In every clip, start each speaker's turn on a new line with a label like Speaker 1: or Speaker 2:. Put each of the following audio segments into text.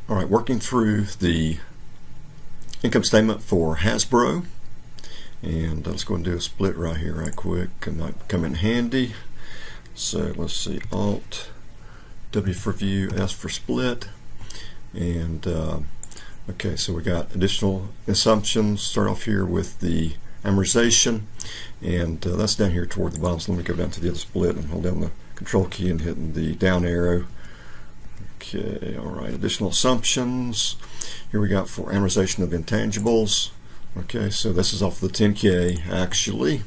Speaker 1: All right, working through the income statement for Hasbro, and let's go and do a split right here right quick. It might come in handy. So let's see, Alt W for view, S for split, and okay, so we got additional assumptions. Start off here with the amortization, and that's down here toward the bottom. So let me go down to the other split and hold down the control key and hitting the down arrow. Okay, all right, additional assumptions. Here we got for amortization of intangibles. Okay, so this is off the 10K actually.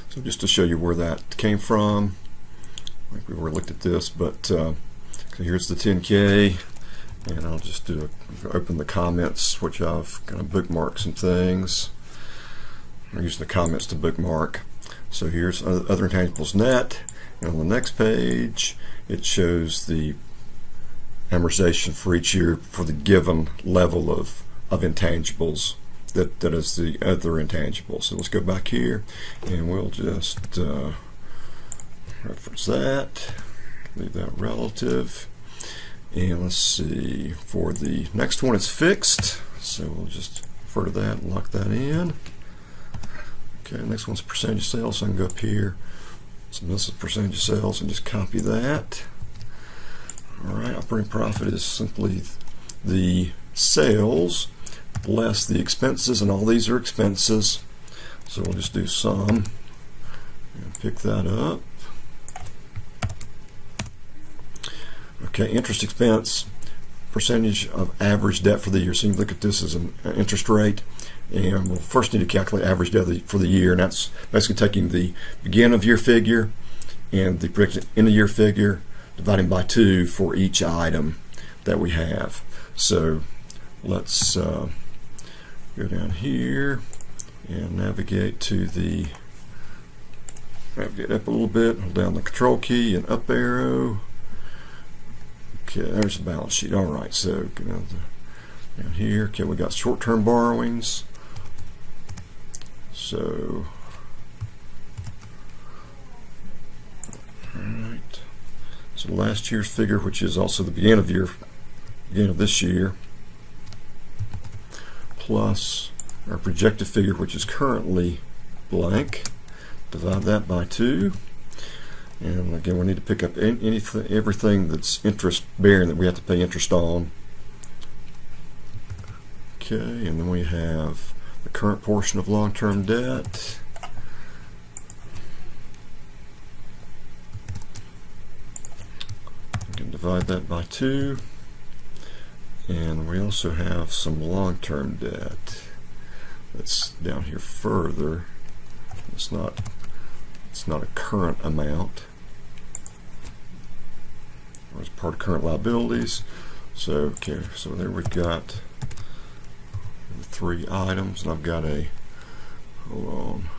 Speaker 1: So just to show you where that came from, I think we've already looked at this, but so here's the 10K, and I'll just open the comments, which I've kind of bookmarked some things. I'm using the comments to bookmark. So here's other intangibles net, and on the next page it shows the amortization for each year for the given level of intangibles that is the other intangibles. So let's go back here and we'll just reference that, leave that relative, and let's see, for the next one it's fixed, so we'll just refer to that and lock that in. Okay, next one's percentage of sales, so I can go up here. So this is percentage of sales and just copy that. Alright, operating profit is simply the sales less the expenses, and all these are expenses. So we'll just do sum and pick that up. Okay, interest expense, percentage of average debt for the year. So you can look at this as an interest rate. And we'll first need to calculate average debt for the year, and that's basically taking the beginning of year figure and the projected end of year figure, dividing by 2 for each item that we have. So let's go down here and navigate up a little bit, hold down the control key and up arrow. Okay, there's the balance sheet. All right, so down here, okay, we got short-term borrowings. So, all right. So last year's figure, which is also the beginning of this year, plus our projected figure, which is currently blank. Divide that by 2, and again, we need to pick up everything that's interest bearing that we have to pay interest on. Okay, and then we have the current portion of long-term debt. We can divide that by 2, and we also have some long-term debt that's down here further. It's not a current amount, or it's part of current liabilities. So okay, so there we've got 3 items, and I've got hold on.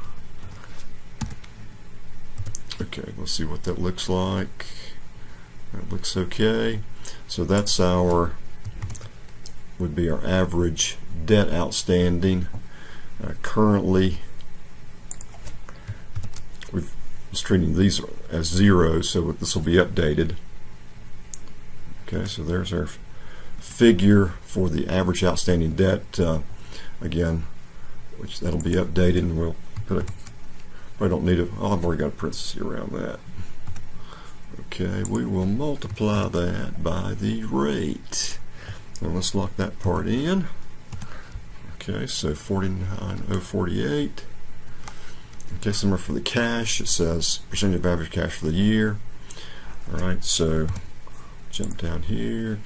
Speaker 1: Okay, let's see what that looks like. That looks okay. So that's would be our average debt outstanding. Currently, we're treating these as 0, so this will be updated. Okay, so there's our figure for the average outstanding debt. Again, which that'll be updated, and we'll put I don't need I've already got a parenthesis around that. Okay, we will multiply that by the rate, and let's lock that part in. Okay, so 49,048. Okay, similar for the cash, it says percentage of average cash for the year. All right, so jump down here,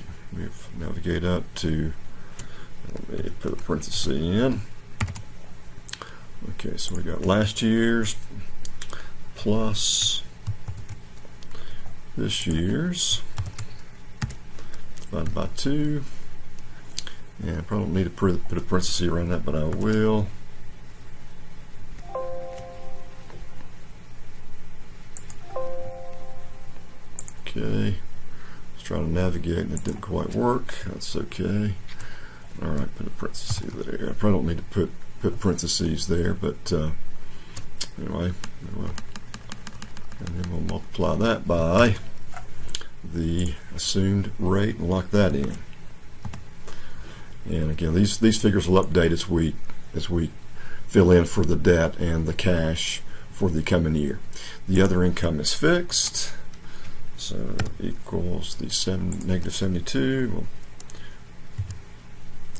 Speaker 1: navigate up to, let me put a parenthesis in. Okay, so we got last year's plus this year's divided by 2. And I probably don't need to put a parenthesis around that, but I will. Okay, let's try to navigate, and it didn't quite work. That's okay. All right, put a parenthesis there. I probably don't need to put parentheses there, but anyway, and then we'll multiply that by the assumed rate and lock that in. And again, these figures will update as we fill in for the debt and the cash for the coming year. The other income is fixed, so equals the negative 72.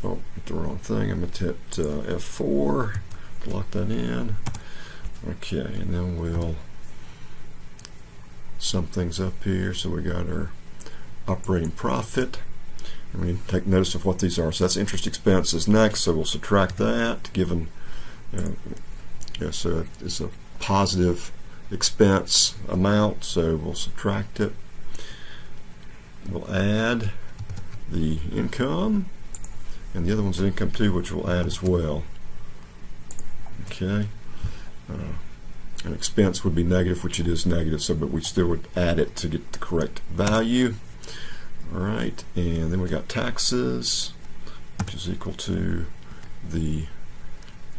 Speaker 1: Oh, hit the wrong thing. I'm going to hit F4 to lock that in. Okay, and then we'll sum things up here. So we got our operating profit. And we take notice of what these are. So that's interest expense is next, so we'll subtract that, given so it's a positive expense amount, so we'll subtract it. We'll add the income, and the other one's income too, which we'll add as well. Okay. An expense would be negative, which it is negative, so but we still would add it to get the correct value. All right, and then we got taxes, which is equal to the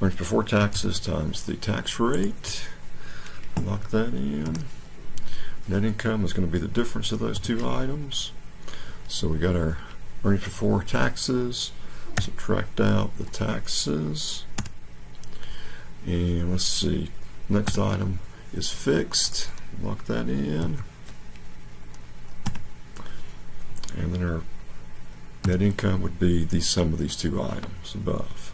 Speaker 1: earnings before taxes times the tax rate. Lock that in. Net income is going to be the difference of those two items. So we got our earnings before taxes, subtract out the taxes, and let's see, next item is fixed. Lock that in. And then our net income would be the sum of these two items above.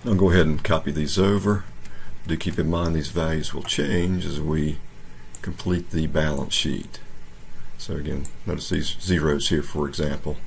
Speaker 1: I'll go ahead and copy these over. Do keep in mind these values will change as we complete the balance sheet. So again, notice these zeros here, for example.